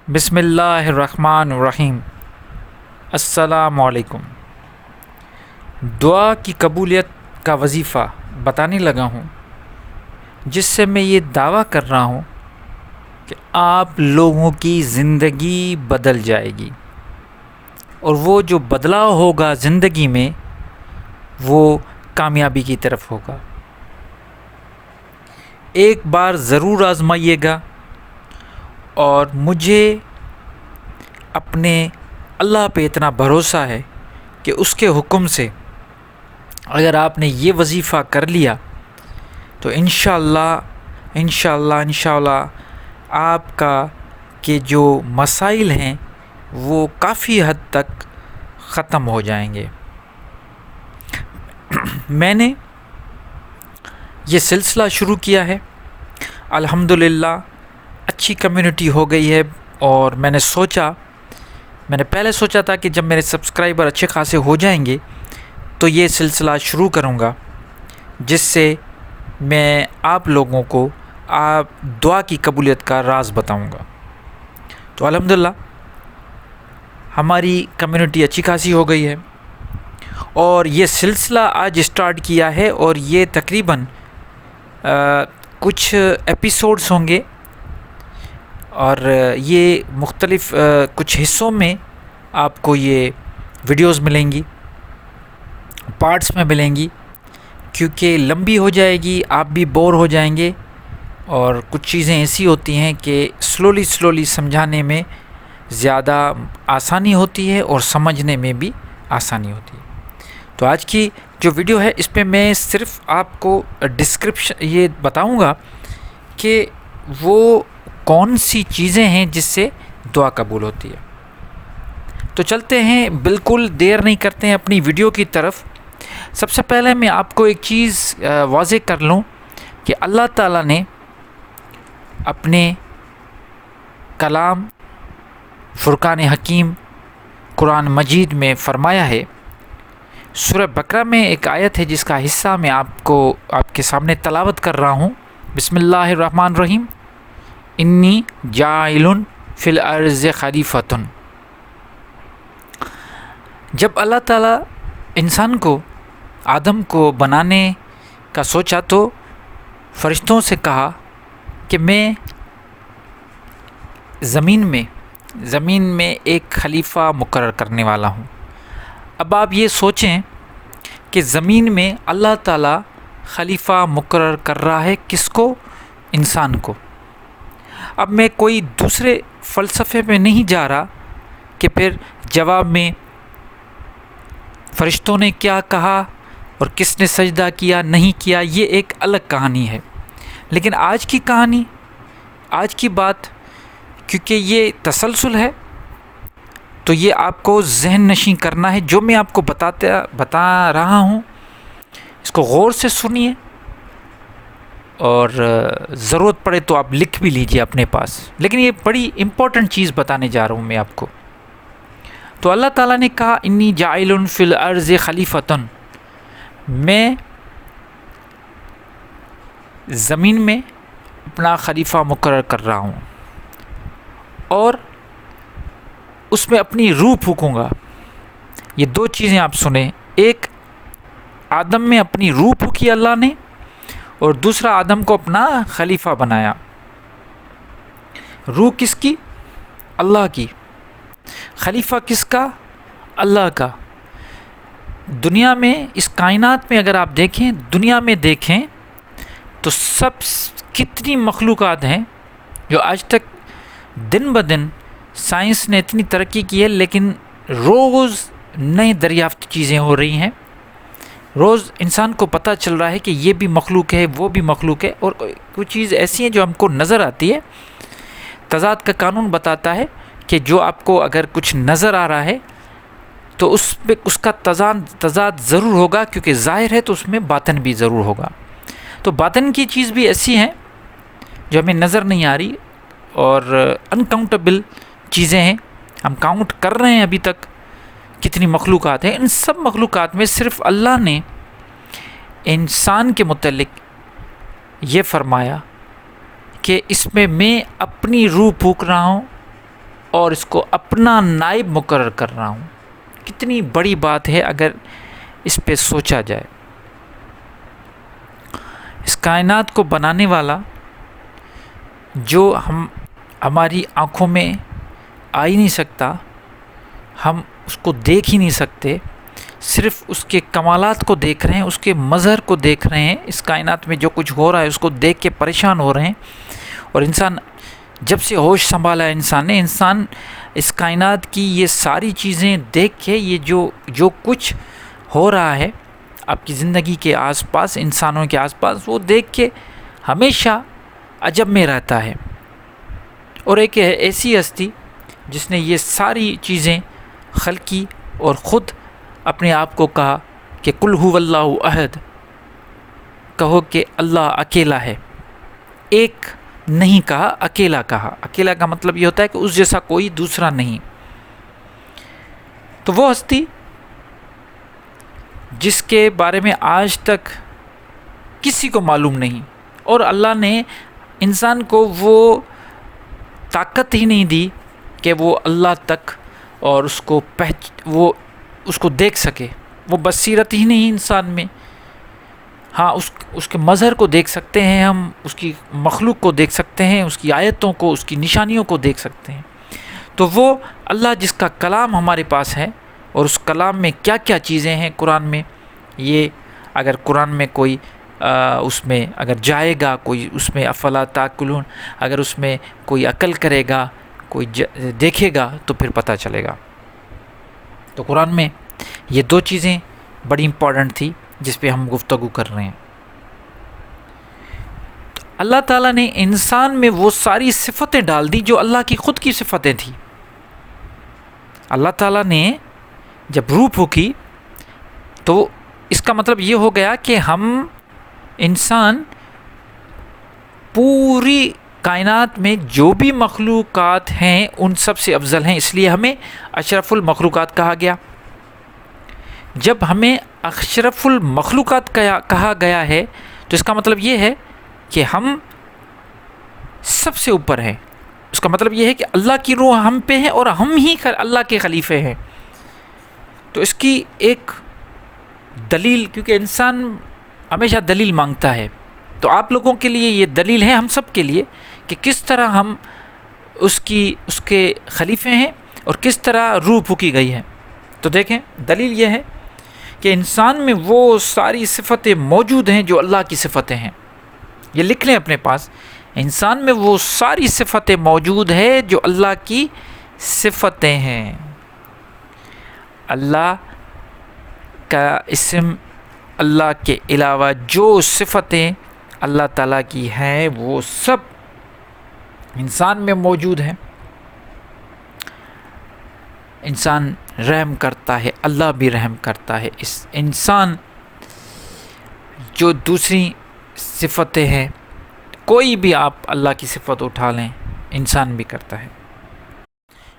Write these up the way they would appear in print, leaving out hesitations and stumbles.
بسم اللہ الرحمن الرحیم۔ السلام علیکم۔ دعا کی قبولیت کا وظیفہ بتانے لگا ہوں، جس سے میں یہ دعویٰ کر رہا ہوں کہ آپ لوگوں کی زندگی بدل جائے گی، اور وہ جو بدلاؤ ہوگا زندگی میں وہ کامیابی کی طرف ہوگا۔ ایک بار ضرور آزمائیے گا، اور مجھے اپنے اللہ پہ اتنا بھروسہ ہے کہ اس کے حکم سے اگر آپ نے یہ وظیفہ کر لیا تو انشاءاللہ آپ کا کہ جو مسائل ہیں وہ کافی حد تک ختم ہو جائیں گے۔ میں نے یہ سلسلہ شروع کیا ہے، الحمدللہ اچھی کمیونٹی ہو گئی ہے، اور میں نے پہلے سوچا تھا کہ جب میرے سبسکرائبر اچھے خاصے ہو جائیں گے تو یہ سلسلہ شروع کروں گا، جس سے میں آپ لوگوں کو دعا کی قبولیت کا راز بتاؤں گا۔ تو الحمدللہ ہماری کمیونٹی اچھی خاصی ہو گئی ہے، اور یہ سلسلہ آج اسٹارٹ کیا ہے، اور یہ تقریباً کچھ ایپیسوڈز ہوں گے، اور یہ مختلف کچھ حصوں میں آپ کو یہ ویڈیوز ملیں گی، پارٹس میں ملیں گی، کیونکہ لمبی ہو جائے گی، آپ بھی بور ہو جائیں گے، اور کچھ چیزیں ایسی ہوتی ہیں کہ سلولی سمجھانے میں زیادہ آسانی ہوتی ہے اور سمجھنے میں بھی آسانی ہوتی ہے۔ تو آج کی جو ویڈیو ہے اس پہ میں صرف آپ کو ڈسکرپشن یہ بتاؤں گا کہ وہ کون سی چیزیں ہیں جس سے دعا قبول ہوتی ہے۔ تو چلتے ہیں، بالکل دیر نہیں کرتے ہیں اپنی ویڈیو کی طرف۔ سب سے پہلے میں آپ کو ایک چیز واضح کر لوں کہ اللہ تعالیٰ نے اپنے کلام فرقان حکیم قرآن مجید میں فرمایا ہے، سورہ بقرہ میں ایک آیت ہے جس کا حصہ میں آپ کے سامنے تلاوت کر رہا ہوں۔ بسم اللہ الرحمن الرحیم۔ انی جاعل فی الارض خلیفۃ۔ جب اللہ تعالیٰ انسان کو، آدم کو بنانے کا سوچا تو فرشتوں سے کہا کہ میں زمین میں ایک خلیفہ مقرر کرنے والا ہوں۔ اب آپ یہ سوچیں کہ زمین میں اللہ تعالیٰ خلیفہ مقرر کر رہا ہے کس کو؟ انسان کو۔ اب میں کوئی دوسرے فلسفے میں نہیں جا رہا کہ پھر جواب میں فرشتوں نے کیا کہا اور کس نے سجدہ کیا نہیں کیا، یہ ایک الگ کہانی ہے۔ لیکن آج کی کہانی، آج کی بات، کیونکہ یہ تسلسل ہے تو یہ آپ کو ذہن نشین کرنا ہے۔ جو میں آپ کو بتا رہا ہوں اس کو غور سے سنیے، اور ضرورت پڑے تو آپ لکھ بھی لیجئے اپنے پاس، لیکن یہ بڑی امپورٹنٹ چیز بتانے جا رہا ہوں میں آپ کو۔ تو اللہ تعالیٰ نے کہا انی جاعل فی الارض خلیفۃ، میں زمین میں اپنا خلیفہ مقرر کر رہا ہوں، اور اس میں اپنی روح پھونکوں گا۔ یہ دو چیزیں آپ سنیں، ایک آدم میں اپنی روح پھونکی اللہ نے، اور دوسرا آدم کو اپنا خلیفہ بنایا۔ روح کس کی؟ اللہ کی۔ خلیفہ کس کا؟ اللہ کا۔ دنیا میں، اس کائنات میں اگر آپ دیکھیں، دنیا میں دیکھیں تو کتنی مخلوقات ہیں جو آج تک دن بدن سائنس نے اتنی ترقی کی ہے، لیکن روز نئے دریافت چیزیں ہو رہی ہیں، روز انسان کو پتہ چل رہا ہے کہ یہ بھی مخلوق ہے، وہ بھی مخلوق ہے، اور کچھ چیز ایسی ہیں جو ہم کو نظر آتی ہے۔ تضاد کا قانون بتاتا ہے کہ جو آپ کو اگر کچھ نظر آ رہا ہے تو اس کا تضاد ضرور ہوگا، کیونکہ ظاہر ہے تو اس میں باطن بھی ضرور ہوگا۔ تو باطن کی چیز بھی ایسی ہیں جو ہمیں نظر نہیں آ رہی، اور انکاؤنٹیبل چیزیں ہیں، ہم کاؤنٹ کر رہے ہیں ابھی تک کتنی مخلوقات ہیں۔ ان سب مخلوقات میں صرف اللہ نے انسان کے متعلق یہ فرمایا کہ اس میں اپنی روح پھونک رہا ہوں اور اس کو اپنا نائب مقرر کر رہا ہوں. کتنی بڑی بات ہے اگر اس پہ سوچا جائے. اس کائنات کو بنانے والا جو ہماری آنکھوں میں آ ہی نہیں سکتا، ہم اس کو دیکھ ہی نہیں سکتے، صرف اس کے کمالات کو دیکھ رہے ہیں، اس کے مظہر کو دیکھ رہے ہیں. اس کائنات میں جو کچھ ہو رہا ہے اس کو دیکھ کے پریشان ہو رہے ہیں. اور انسان جب سے ہوش سنبھالا ہے انسان اس کائنات کی یہ ساری چیزیں دیکھ کے، یہ جو کچھ ہو رہا ہے آپ کی زندگی کے آس پاس، انسانوں کے آس پاس، وہ دیکھ کے ہمیشہ عجب میں رہتا ہے. اور ایک ایسی ہستی جس نے یہ ساری چیزیں خلقی اور خود اپنے آپ کو کہا کہ قل هو اللہ احد، کہو کہ اللہ اکیلا ہے. ایک نہیں کہا، اکیلا کہا. اکیلا کا مطلب یہ ہوتا ہے کہ اس جیسا کوئی دوسرا نہیں. تو وہ ہستی جس کے بارے میں آج تک کسی کو معلوم نہیں، اور اللہ نے انسان کو وہ طاقت ہی نہیں دی کہ وہ اللہ تک اور وہ اس کو دیکھ سکے. وہ بصیرت ہی نہیں انسان میں. ہاں اس کے مظہر کو دیکھ سکتے ہیں ہم، اس کی مخلوق کو دیکھ سکتے ہیں، اس کی آیتوں کو، اس کی نشانیوں کو دیکھ سکتے ہیں. تو وہ اللہ جس کا کلام ہمارے پاس ہے، اور اس کلام میں کیا کیا چیزیں ہیں قرآن میں، یہ اگر قرآن میں کوئی اس میں اگر جائے گا، کوئی اس میں افلا تعقلون، اگر اس میں کوئی عقل کرے گا، کوئی دیکھے گا تو پھر پتہ چلے گا. تو قرآن میں یہ دو چیزیں بڑی امپورٹنٹ تھی جس پہ ہم گفتگو کر رہے ہیں. اللہ تعالیٰ نے انسان میں وہ ساری صفتیں ڈال دی جو اللہ کی خود کی صفتیں تھیں. اللہ تعالیٰ نے جب روح پھونکی تو اس کا مطلب یہ ہو گیا کہ ہم انسان پوری کائنات میں جو بھی مخلوقات ہیں ان سب سے افضل ہیں، اس لیے ہمیں اشرف المخلوقات کہا گیا. جب ہمیں اشرف المخلوقات کہا گیا ہے تو اس کا مطلب یہ ہے کہ ہم سب سے اوپر ہیں. اس کا مطلب یہ ہے کہ اللہ کی روح ہم پہ ہے اور ہم ہی اللہ کے خلیفے ہیں. تو اس کی ایک دلیل، کیونکہ انسان ہمیشہ دلیل مانگتا ہے، تو آپ لوگوں کے لیے یہ دلیل ہے، ہم سب کے لیے، کہ کس طرح ہم اس کے خلیفے ہیں اور کس طرح روح پھونکی گئی ہے. تو دیکھیں، دلیل یہ ہے کہ انسان میں وہ ساری صفتیں موجود ہیں جو اللہ کی صفتیں ہیں. یہ لکھ لیں اپنے پاس، انسان میں وہ ساری صفتیں موجود ہیں جو اللہ کی صفتیں ہیں. اللہ کا اسم، اللہ کے علاوہ جو صفتیں اللہ تعالیٰ کی ہیں وہ سب انسان میں موجود ہیں. انسان رحم کرتا ہے، اللہ بھی رحم کرتا ہے. اس انسان جو دوسری صفتیں ہیں، کوئی بھی آپ اللہ کی صفت اٹھا لیں، انسان بھی کرتا ہے.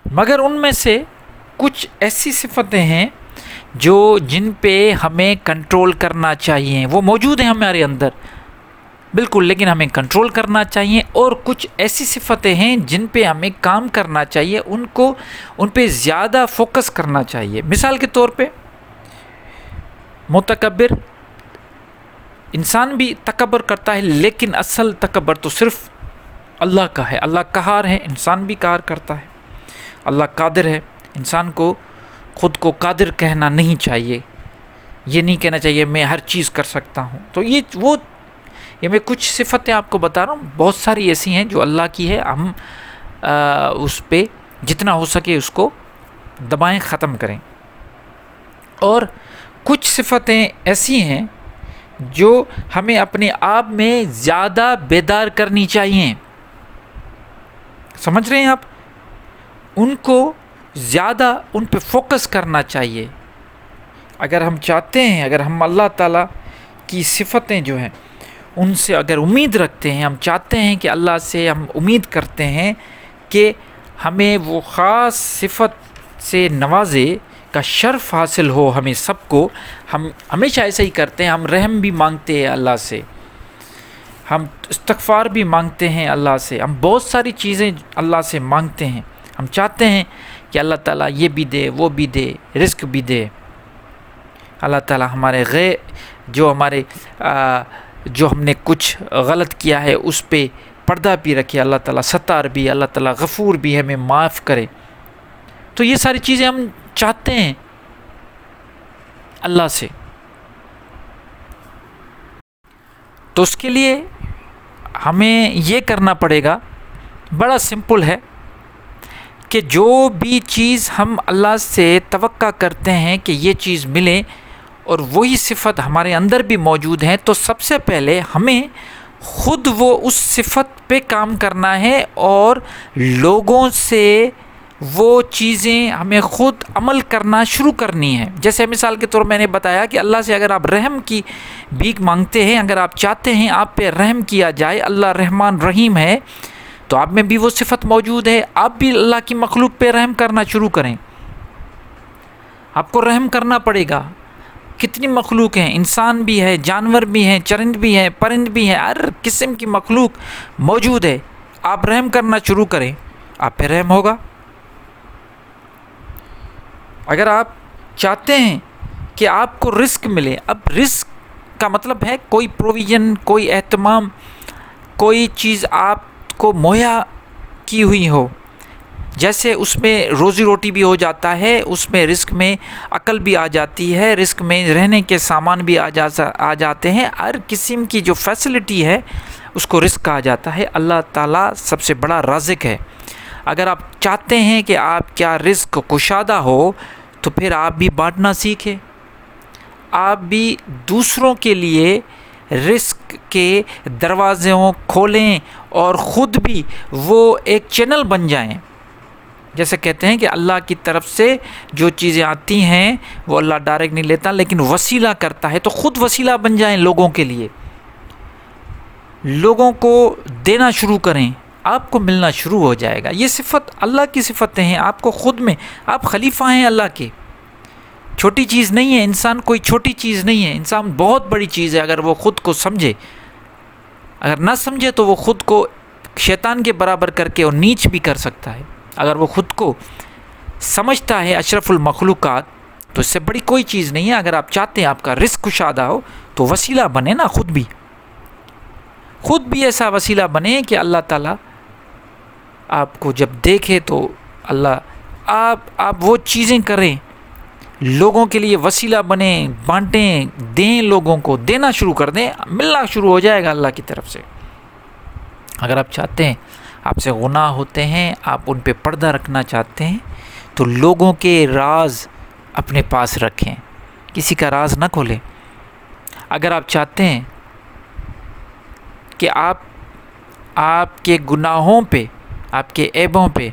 مگر ان میں سے کچھ ایسی صفتیں ہیں جن پہ ہمیں کنٹرول کرنا چاہیے. وہ موجود ہیں ہمارے اندر بالکل، لیکن ہمیں کنٹرول کرنا چاہیے. اور کچھ ایسی صفتیں ہیں جن پہ ہمیں کام کرنا چاہیے، ان پہ زیادہ فوکس کرنا چاہیے. مثال کے طور پہ متکبر، انسان بھی تکبر کرتا ہے، لیکن اصل تکبر تو صرف اللہ کا ہے. اللہ قہار ہے، انسان بھی قہار کرتا ہے. اللہ قادر ہے، انسان کو خود کو قادر کہنا نہیں چاہیے. یہ نہیں کہنا چاہیے میں ہر چیز کر سکتا ہوں. تو یہ میں کچھ صفتیں آپ کو بتا رہا ہوں، بہت ساری ایسی ہیں جو اللہ کی ہے. ہم اس پہ جتنا ہو سکے اس کو دبائیں، ختم کریں. اور کچھ صفتیں ایسی ہیں جو ہمیں اپنے آپ میں زیادہ بیدار کرنی چاہیے. سمجھ رہے ہیں آپ؟ ان کو زیادہ ان پہ فوکس کرنا چاہیے. اگر ہم چاہتے ہیں، اگر ہم اللہ تعالیٰ کی صفتیں جو ہیں ان سے اگر امید رکھتے ہیں، ہم چاہتے ہیں کہ اللہ سے ہم امید کرتے ہیں کہ ہمیں وہ خاص صفت سے نوازے کا شرف حاصل ہو ہمیں سب کو. ہم ہمیشہ ایسا ہی کرتے ہیں، ہم رحم بھی مانگتے ہیں اللہ سے، ہم استغفار بھی مانگتے ہیں اللہ سے، ہم بہت ساری چیزیں اللہ سے مانگتے ہیں. ہم چاہتے ہیں کہ اللہ تعالیٰ یہ بھی دے، وہ بھی دے، رزق بھی دے. اللہ تعالیٰ ہمارے جو ہم نے کچھ غلط کیا ہے اس پہ پردہ بھی رکھے. اللہ تعالیٰ ستار بھی، اللہ تعالیٰ غفور بھی، ہمیں معاف کرے. تو یہ ساری چیزیں ہم چاہتے ہیں اللہ سے. تو اس کے لیے ہمیں یہ کرنا پڑے گا، بڑا سمپل ہے، کہ جو بھی چیز ہم اللہ سے توقع کرتے ہیں کہ یہ چیز ملے اور وہی صفت ہمارے اندر بھی موجود ہے، تو سب سے پہلے ہمیں خود وہ اس صفت پہ کام کرنا ہے اور لوگوں سے وہ چیزیں ہمیں خود عمل کرنا شروع کرنی ہے. جیسے مثال کے طور میں نے بتایا کہ اللہ سے اگر آپ رحم کی بھیک مانگتے ہیں، اگر آپ چاہتے ہیں آپ پہ رحم کیا جائے، اللہ رحمان رحیم ہے، تو آپ میں بھی وہ صفت موجود ہے. آپ بھی اللہ کی مخلوق پہ رحم کرنا شروع کریں. آپ کو رحم کرنا پڑے گا. کتنی مخلوق ہیں، انسان بھی ہے، جانور بھی ہیں، چرند بھی ہیں، پرند بھی ہیں، ہر قسم کی مخلوق موجود ہے. آپ رحم کرنا شروع کریں، آپ پہ رحم ہوگا. اگر آپ چاہتے ہیں کہ آپ کو رزق ملے، اب رزق کا مطلب ہے کوئی پروویژن، کوئی اہتمام، کوئی چیز آپ کو مہیا کی ہوئی ہو. جیسے اس میں روزی روٹی بھی ہو جاتا ہے، اس میں رزق میں عقل بھی آ جاتی ہے، رزق میں رہنے کے سامان بھی آ جاتے ہیں. ہر قسم کی جو فیسلٹی ہے اس کو رزق کہا جاتا ہے. اللہ تعالیٰ سب سے بڑا رازق ہے. اگر آپ چاہتے ہیں کہ آپ کیا رزق کشادہ ہو، تو پھر آپ بھی بانٹنا سیکھیں. آپ بھی دوسروں کے لیے رزق کے دروازوں کھولیں اور خود بھی وہ ایک چینل بن جائیں. جیسے کہتے ہیں کہ اللہ کی طرف سے جو چیزیں آتی ہیں وہ اللہ ڈائریکٹ نہیں لیتا، لیکن وسیلہ کرتا ہے. تو خود وسیلہ بن جائیں لوگوں کے لیے، لوگوں کو دینا شروع کریں، آپ کو ملنا شروع ہو جائے گا. یہ صفت اللہ کی صفتیں ہیں. آپ کو خود میں، آپ خلیفہ ہیں اللہ کے. چھوٹی چیز نہیں ہے انسان، کوئی چھوٹی چیز نہیں ہے. انسان بہت بڑی چیز ہے اگر وہ خود کو سمجھے. اگر نہ سمجھے تو وہ خود کو شیطان کے برابر کر کے اور نیچ بھی کر سکتا ہے. اگر وہ خود کو سمجھتا ہے اشرف المخلوقات، تو اس سے بڑی کوئی چیز نہیں ہے. اگر آپ چاہتے ہیں آپ کا رزق کشادہ ہو، تو وسیلہ بنے نا. خود بھی ایسا وسیلہ بنے کہ اللہ تعالیٰ آپ کو جب دیکھے تو آپ وہ چیزیں کریں، لوگوں کے لیے وسیلہ بنیں، بانٹیں، دیں، لوگوں کو دینا شروع کر دیں، ملنا شروع ہو جائے گا اللہ کی طرف سے. اگر آپ چاہتے ہیں، آپ سے گناہ ہوتے ہیں، آپ ان پہ پردہ رکھنا چاہتے ہیں، تو لوگوں کے راز اپنے پاس رکھیں، کسی کا راز نہ کھولیں. اگر آپ چاہتے ہیں کہ آپ کے گناہوں پہ، آپ کے عیبوں پہ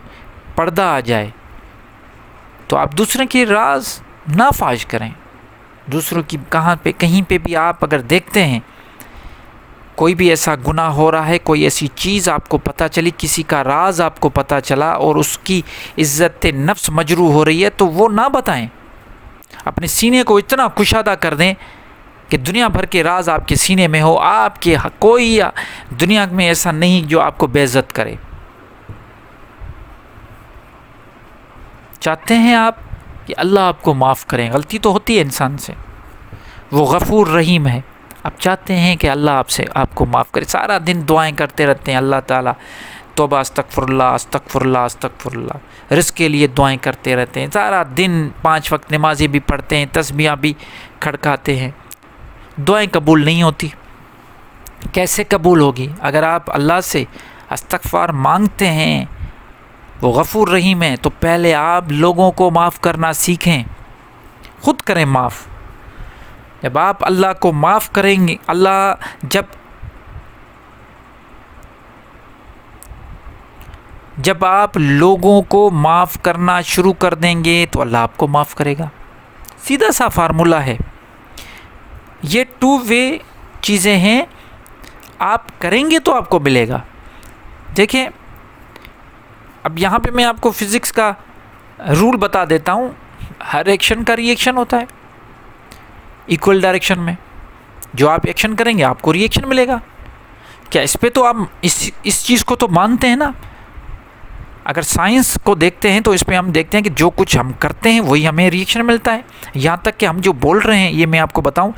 پردہ آ جائے، تو آپ دوسرے کے راز نہ فاش کریں. دوسروں کی کہیں پہ بھی آپ اگر دیکھتے ہیں کوئی بھی ایسا گناہ ہو رہا ہے، کوئی ایسی چیز آپ کو پتہ چلی، کسی کا راز آپ کو پتہ چلا اور اس کی عزت نفس مجروح ہو رہی ہے، تو وہ نہ بتائیں. اپنے سینے کو اتنا کشادہ کر دیں کہ دنیا بھر کے راز آپ کے سینے میں ہو. آپ کے کوئی دنیا میں ایسا نہیں جو آپ کو بے عزت کرے. چاہتے ہیں آپ کہ اللہ آپ کو معاف کریں، غلطی تو ہوتی ہے انسان سے، وہ غفور رحیم ہے. آپ چاہتے ہیں کہ اللہ آپ کو معاف کرے. سارا دن دعائیں کرتے رہتے ہیں، اللہ تعالیٰ توبہ، استغفر اللہ، استغفر اللہ، استغفر اللہ. رزق کے لیے دعائیں کرتے رہتے ہیں، سارا دن 5 وقت نمازیں بھی پڑھتے ہیں، تسبیحاں بھی کھڑکاتے ہیں. دعائیں قبول نہیں ہوتی. کیسے قبول ہوگی؟ اگر آپ اللہ سے استغفار مانگتے ہیں، وہ غفور رحیم ہے، تو پہلے آپ لوگوں کو معاف کرنا سیکھیں. خود کریں معاف. جب آپ اللہ کو معاف کریں گے، جب آپ لوگوں کو معاف کرنا شروع کر دیں گے تو اللہ آپ کو معاف کرے گا. سیدھا سا فارمولہ ہے. یہ 2 وے چیزیں ہیں. آپ کریں گے تو آپ کو ملے گا. دیکھیں، اب یہاں پہ میں آپ کو فزکس کا رول بتا دیتا ہوں. ہر ایکشن کا ری ایکشن ہوتا ہے ایکول ڈائریکشن میں. جو آپ ایکشن کریں گے آپ کو ری ایکشن ملے گا. کیا اس پہ تو آپ اس چیز کو تو مانتے ہیں نا اگر سائنس کو دیکھتے ہیں تو اس پہ ہم دیکھتے ہیں کہ جو کچھ ہم کرتے ہیں وہی ہمیں ریئیکشن ملتا ہے. یہاں تک کہ ہم جو بول رہے ہیں، یہ میں آپ کو بتاؤں،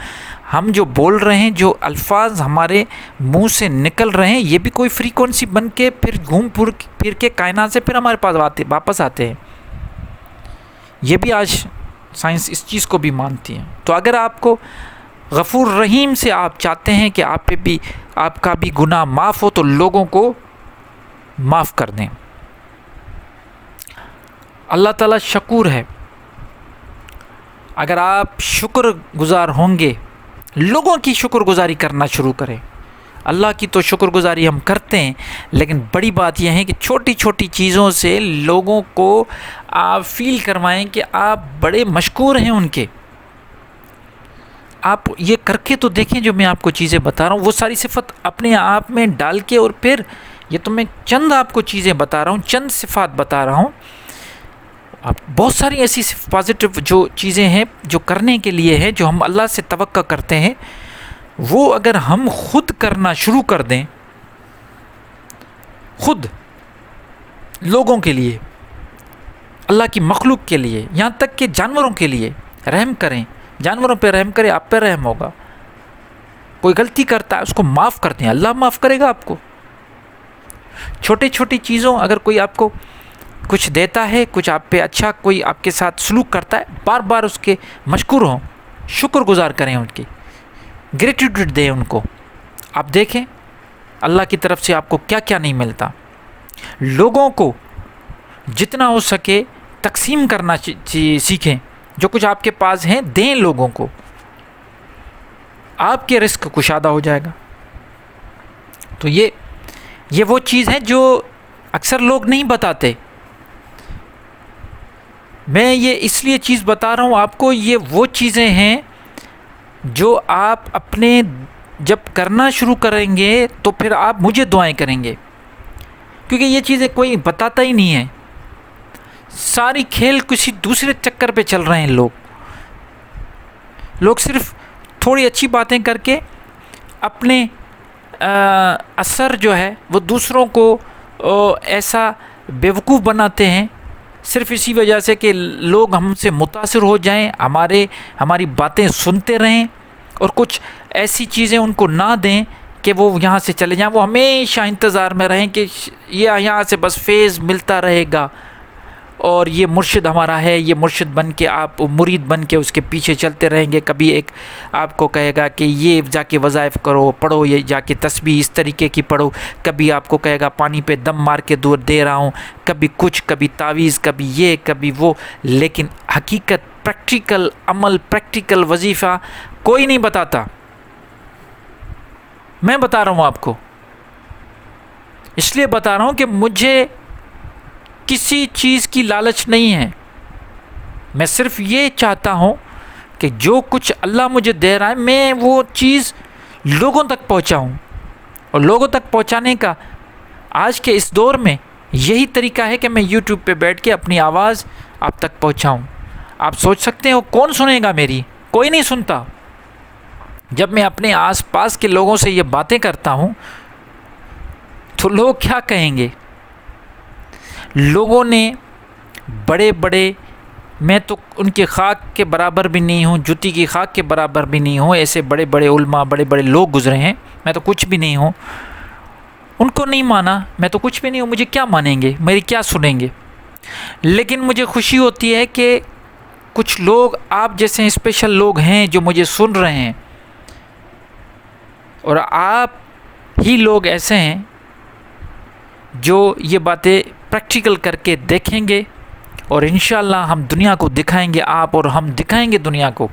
ہم جو بول رہے ہیں، جو الفاظ ہمارے منہ سے نکل رہے ہیں، یہ بھی کوئی فریکوینسی بن کے پھر گھوم پھر کے کائنات سے پھر ہمارے پاس واپس آتے ہیں. یہ بھی آج سائنس اس چیز کو بھی مانتی ہے. تو اگر آپ کو غفور رحیم سے آپ چاہتے ہیں کہ آپ پہ بھی آپ کا بھی گناہ معاف ہو، تو لوگوں کو معاف کر دیں. اللہ تعالیٰ شکور ہے. اگر آپ شکر گزار ہوں گے، لوگوں کی شکر گزاری کرنا شروع کریں. اللہ کی تو شکر گزاری ہم کرتے ہیں، لیکن بڑی بات یہ ہے کہ چھوٹی چھوٹی چیزوں سے لوگوں کو آپ فیل کروائیں کہ آپ بڑے مشکور ہیں ان کے. آپ یہ کر کے تو دیکھیں جو میں آپ کو چیزیں بتا رہا ہوں، وہ ساری صفت اپنے آپ میں ڈال کے، اور پھر یہ تو میں چند آپ کو چیزیں بتا رہا ہوں، چند صفات بتا رہا ہوں. آپ بہت ساری ایسی پازیٹیو جو چیزیں ہیں جو کرنے کے لیے ہیں، جو ہم اللہ سے توقع کرتے ہیں، وہ اگر ہم خود کرنا شروع کر دیں، خود لوگوں کے لیے، اللہ کی مخلوق کے لیے، یہاں تک کہ جانوروں کے لیے رحم کریں، جانوروں پہ رحم کریں، آپ پہ رحم ہوگا. کوئی غلطی کرتا ہے اس کو معاف کر دیں، اللہ معاف کرے گا آپ کو. چھوٹی چھوٹی چیزوں، اگر کوئی آپ کو کچھ دیتا ہے، کچھ آپ پہ اچھا کوئی آپ کے ساتھ سلوک کرتا ہے، بار بار اس کے مشکور ہوں، شکر گزار کریں، ان کی گریٹیٹیوڈ دیں ان کو. آپ دیکھیں اللہ کی طرف سے آپ کو کیا کیا نہیں ملتا. لوگوں کو جتنا ہو سکے تقسیم کرنا سیکھیں. جو کچھ آپ کے پاس ہیں دیں لوگوں کو، آپ کے رزق کشادہ ہو جائے گا. تو یہ وہ چیز ہے جو اکثر لوگ نہیں بتاتے. میں یہ اس لیے چیز بتا رہا ہوں آپ کو، یہ وہ چیزیں ہیں جو آپ اپنے جب کرنا شروع کریں گے تو پھر آپ مجھے دعائیں کریں گے، کیونکہ یہ چیزیں کوئی بتاتا ہی نہیں ہے. ساری کھیل کسی دوسرے چکر پہ چل رہے ہیں لوگ صرف تھوڑی اچھی باتیں کر کے اپنے اثر جو ہے وہ دوسروں کو ایسا بیوقوف بناتے ہیں، صرف اسی وجہ سے کہ لوگ ہم سے متاثر ہو جائیں، ہماری باتیں سنتے رہیں، اور کچھ ایسی چیزیں ان کو نہ دیں کہ وہ یہاں سے چلے جائیں. وہ ہمیشہ انتظار میں رہیں کہ یہ یہاں سے بس فیض ملتا رہے گا، اور یہ مرشد ہمارا ہے، یہ مرشد بن کے آپ مرید بن کے اس کے پیچھے چلتے رہیں گے. کبھی ایک آپ کو کہے گا کہ یہ جا کے وظائف کرو، پڑھو، یہ جا کے تسبیح اس طریقے کی پڑھو. کبھی آپ کو کہے گا پانی پہ دم مار کے دور دے رہا ہوں، کبھی کچھ، کبھی تعویذ، کبھی یہ، کبھی وہ. لیکن حقیقت، پریکٹیکل عمل، پریکٹیکل وظیفہ کوئی نہیں بتاتا. میں بتا رہا ہوں آپ کو، اس لیے بتا رہا ہوں کہ مجھے کسی چیز کی لالچ نہیں ہے. میں صرف یہ چاہتا ہوں کہ جو کچھ اللہ مجھے دے رہا ہے میں وہ چیز لوگوں تک پہنچاؤں. اور لوگوں تک پہنچانے کا آج کے اس دور میں یہی طریقہ ہے کہ میں یوٹیوب پہ بیٹھ کے اپنی آواز آپ تک پہنچاؤں. آپ سوچ سکتے ہو کون سنے گا میری؟ کوئی نہیں سنتا. جب میں اپنے آس پاس کے لوگوں سے یہ باتیں کرتا ہوں تو لوگ کیا کہیں گے؟ لوگوں نے بڑے بڑے، میں تو ان کے خاک کے برابر بھی نہیں ہوں، جوتی کی خاک کے برابر بھی نہیں ہوں، ایسے بڑے بڑے علماء، بڑے بڑے لوگ گزرے ہیں، میں تو کچھ بھی نہیں ہوں. ان کو نہیں مانا، میں تو کچھ بھی نہیں ہوں، مجھے کیا مانیں گے، میری کیا سنیں گے؟ لیکن مجھے خوشی ہوتی ہے کہ کچھ لوگ آپ جیسے اسپیشل لوگ ہیں جو مجھے سن رہے ہیں، اور آپ ہی لوگ ایسے ہیں جو یہ باتیں پریکٹیکل کر کے دیکھیں گے، اور انشاءاللہ ہم دنیا کو دکھائیں گے، آپ اور ہم دکھائیں گے دنیا کو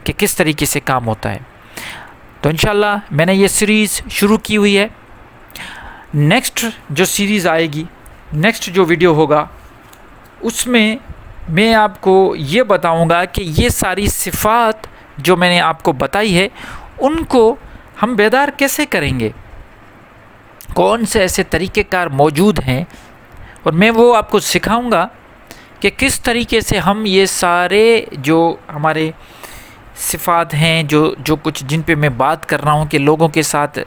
کہ کس طریقے سے کام ہوتا ہے. تو انشاءاللہ میں نے یہ سیریز شروع کی ہوئی ہے. نیکسٹ جو سیریز آئے گی، نیکسٹ جو ویڈیو ہوگا، اس میں آپ کو یہ بتاؤں گا کہ یہ ساری صفات جو میں نے آپ کو بتائی ہے ان کو ہم بیدار کیسے کریں گے، کون سے ایسے طریقہ کار موجود ہیں، اور میں وہ آپ کو سکھاؤں گا کہ کس طریقے سے ہم یہ سارے جو ہمارے صفات ہیں، جو کچھ جن پہ میں بات کر رہا ہوں کہ لوگوں کے ساتھ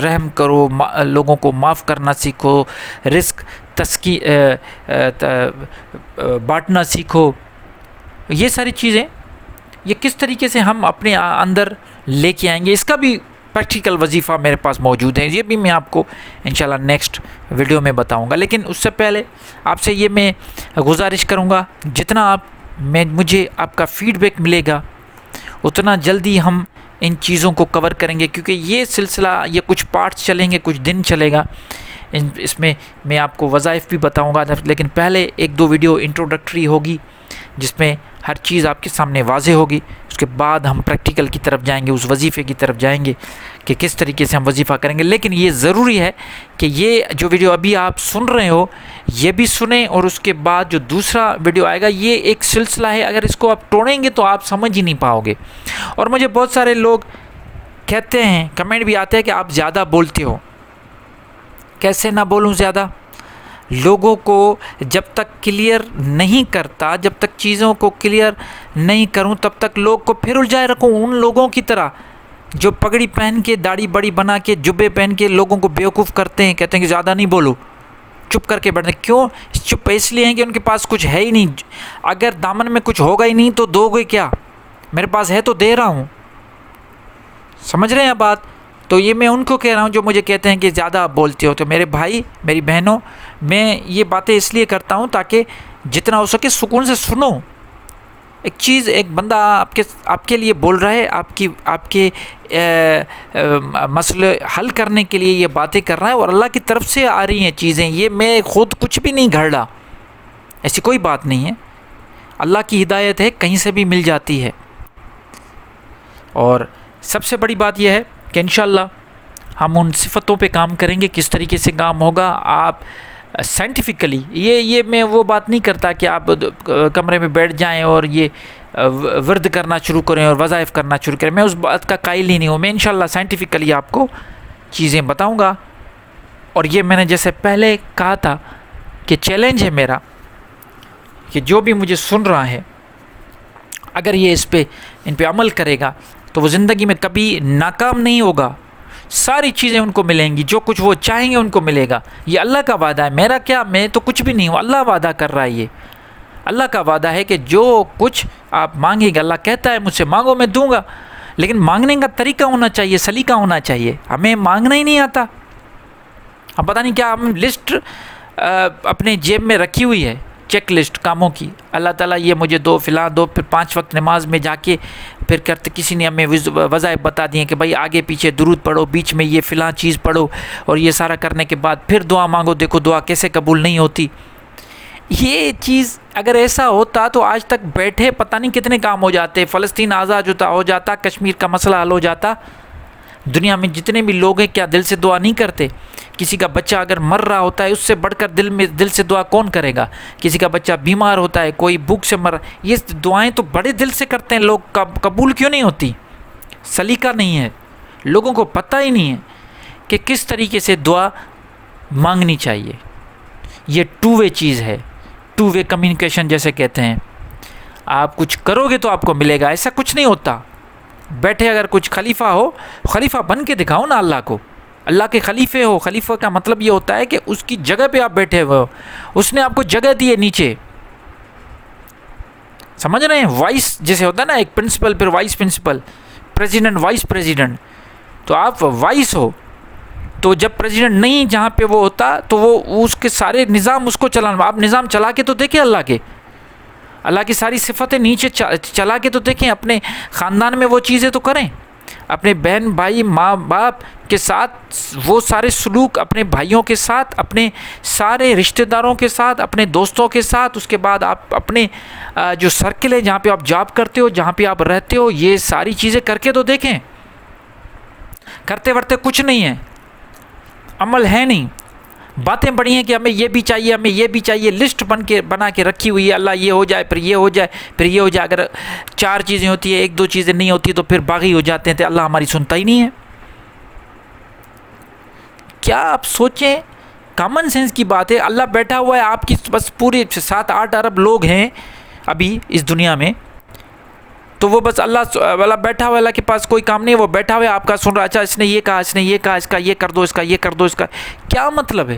رحم کرو، لوگوں کو معاف کرنا سیکھو، رزق بانٹنا سیکھو. یہ ساری چیزیں یہ کس طریقے سے ہم اپنے اندر لے کے آئیں گے، اس کا بھی پریکٹیکل وظیفہ میرے پاس موجود ہے. یہ بھی میں آپ کو انشاءاللہ نیکسٹ ویڈیو میں بتاؤں گا. لیکن اس سے پہلے آپ سے یہ میں گزارش کروں گا، جتنا مجھے آپ کا فیڈ بیک ملے گا اتنا جلدی ہم ان چیزوں کو کور کریں گے، کیونکہ یہ سلسلہ یہ کچھ پارٹس چلیں گے، کچھ دن چلے گا. اس میں آپ کو وظائف بھی بتاؤں گا، لیکن پہلے 1-2 ویڈیو انٹروڈکٹری ہوگی جس میں ہر چیز آپ کے سامنے واضح ہوگی. اس کے بعد ہم پریکٹیکل کی طرف جائیں گے، اس وظیفے کی طرف جائیں گے کہ کس طریقے سے ہم وظیفہ کریں گے. لیکن یہ ضروری ہے کہ یہ جو ویڈیو ابھی آپ سن رہے ہو یہ بھی سنیں، اور اس کے بعد جو دوسرا ویڈیو آئے گا یہ ایک سلسلہ ہے. اگر اس کو آپ توڑیں گے تو آپ سمجھ ہی نہیں پاؤ گے. اور مجھے بہت سارے لوگ کہتے ہیں، کمنٹ بھی آتے ہیں کہ آپ زیادہ بولتے ہو. کیسے نہ بولوں زیادہ؟ لوگوں کو جب تک کلیئر نہیں کرتا، جب تک چیزوں کو کلیئر نہیں کروں تب تک لوگ کو پھر الجھائے رکھوں. ان لوگوں کی طرح جو پگڑی پہن کے داڑھی بڑی بنا کے جبے پہن کے لوگوں کو بیوقوف کرتے ہیں، کہتے ہیں کہ زیادہ نہیں بولو، چپ کر کے بیٹھتے. کیوں چپ؟ اس لیے ہیں کہ ان کے پاس کچھ ہے ہی نہیں. اگر دامن میں کچھ ہوگا ہی نہیں تو دو گے کیا؟ میرے پاس ہے تو دے رہا ہوں. سمجھ رہے ہیں بات؟ تو یہ میں ان کو کہہ رہا ہوں جو مجھے کہتے ہیں کہ زیادہ آپ بولتے ہو. تو میرے بھائی، میری بہنوں، میں یہ باتیں اس لیے کرتا ہوں تاکہ جتنا ہو سکے سکون سے سنو. ایک چیز، ایک بندہ آپ کے لیے بول رہا ہے، آپ کے مسئلے حل کرنے کے لیے یہ باتیں کر رہا ہے، اور اللہ کی طرف سے آ رہی ہیں چیزیں. یہ میں خود کچھ بھی نہیں گھڑ رہا، ایسی کوئی بات نہیں ہے. اللہ کی ہدایت ہے، کہیں سے بھی مل جاتی ہے. اور سب سے بڑی بات یہ ہے کہ انشاءاللہ ہم ان صفتوں پہ کام کریں گے. کس طریقے سے کام ہوگا؟ آپ سائنٹیفکلی، یہ میں وہ بات نہیں کرتا کہ آپ کمرے میں بیٹھ جائیں اور یہ ورد کرنا شروع کریں اور وظائف کرنا شروع کریں. میں اس بات کا قائل ہی نہیں ہوں. میں انشاءاللہ سائنٹیفکلی آپ کو چیزیں بتاؤں گا. اور یہ میں نے جیسے پہلے کہا تھا کہ چیلنج ہے میرا کہ جو بھی مجھے سن رہا ہے اگر یہ ان پہ عمل کرے گا تو وہ زندگی میں کبھی ناکام نہیں ہوگا. ساری چیزیں ان کو ملیں گی، جو کچھ وہ چاہیں گے ان کو ملے گا. یہ اللہ کا وعدہ ہے. میرا کیا، میں تو کچھ بھی نہیں ہوں. اللہ وعدہ کر رہا ہے. یہ اللہ کا وعدہ ہے کہ جو کچھ آپ مانگیں گے، اللہ کہتا ہے مجھ سے مانگو میں دوں گا. لیکن مانگنے کا طریقہ ہونا چاہیے، سلیقہ ہونا چاہیے. ہمیں مانگنا ہی نہیں آتا. ہم پتہ نہیں کیا ہم لسٹ اپنے جیب میں رکھی ہوئی ہے، چیک لسٹ کاموں کی. اللہ تعالیٰ یہ مجھے دو، فلاں دو، پھر 5 وقت نماز میں جا کے پھر کرتے. کسی نے ہمیں وظائف بتا دیے کہ بھائی آگے پیچھے درود پڑھو، بیچ میں یہ فلاں چیز پڑھو، اور یہ سارا کرنے کے بعد پھر دعا مانگو. دیکھو دعا کیسے قبول نہیں ہوتی. یہ چیز اگر ایسا ہوتا تو آج تک بیٹھے پتہ نہیں کتنے کام ہو جاتے. فلسطین آزاد ہو جاتا، کشمیر کا مسئلہ حل ہو جاتا. دنیا میں جتنے بھی لوگ ہیں کیا دل سے دعا نہیں کرتے؟ کسی کا بچہ اگر مر رہا ہوتا ہے اس سے بڑھ کر دل سے دعا کون کرے گا؟ کسی کا بچہ بیمار ہوتا ہے، کوئی بھوک سے مر، یہ دعائیں تو بڑے دل سے کرتے ہیں لوگ. قبول کیوں نہیں ہوتی؟ سلیقہ نہیں ہے. لوگوں کو پتہ ہی نہیں ہے کہ کس طریقے سے دعا مانگنی چاہیے. یہ 2 وے چیز ہے، 2 وے کمیونیکیشن جیسے کہتے ہیں. آپ کچھ کرو گے تو آپ کو ملے گا. ایسا کچھ نہیں ہوتا. بیٹھے اگر کچھ خلیفہ ہو، خلیفہ بن کے دکھاؤ نا اللہ کو. اللہ کے خلیفے ہو. خلیفہ کا مطلب یہ ہوتا ہے کہ اس کی جگہ پہ آپ بیٹھے ہوئے ہو، اس نے آپ کو جگہ دی ہے نیچے. سمجھ رہے ہیں؟ وائس جیسے ہوتا ہے نا، ایک پرنسپل، پھر vice principal, president, vice president. تو آپ وائس ہو. تو جب پریزیڈنٹ نہیں جہاں پہ وہ ہوتا تو وہ اس کے سارے نظام اس کو چلانا. آپ نظام چلا کے تو دیکھیں اللہ کی ساری صفتیں نیچے چلا کے تو دیکھیں. اپنے خاندان میں وہ چیزیں تو کریں. اپنے بہن بھائی، ماں باپ کے ساتھ وہ سارے سلوک، اپنے بھائیوں کے ساتھ، اپنے سارے رشتہ داروں کے ساتھ، اپنے دوستوں کے ساتھ. اس کے بعد آپ اپنے جو سرکل ہے جہاں پہ آپ جاب کرتے ہو، جہاں پہ آپ رہتے ہو، یہ ساری چیزیں کر کے تو دیکھیں. کرتے ورتے کچھ نہیں ہے، عمل ہے نہیں. باتیں بڑی ہیں کہ ہمیں یہ بھی چاہیے، ہمیں یہ بھی چاہیے. لسٹ بنا کے رکھی ہوئی ہے. اللہ یہ ہو جائے، پھر یہ ہو جائے، پھر یہ ہو جائے. اگر 4 چیزیں ہوتی ہیں، 1-2 چیزیں نہیں ہوتی تو پھر باغی ہو جاتے ہیں. تو اللہ ہماری سنتا ہی نہیں ہے. کیا آپ سوچیں، کامن سینس کی بات ہے. اللہ بیٹھا ہوا ہے آپ کی، بس پورے 7-8 ارب لوگ ہیں ابھی اس دنیا میں. تو وہ بس اللہ والا بیٹھا ہوا ہے. اللہ کے پاس کوئی کام نہیں ہے، وہ بیٹھا ہوا ہے آپ کا سن رہا. اچھا اس نے یہ کہا، اس نے یہ کہا، اس کا یہ کر دو، اس کا یہ کر دو، اس کا کیا مطلب ہے؟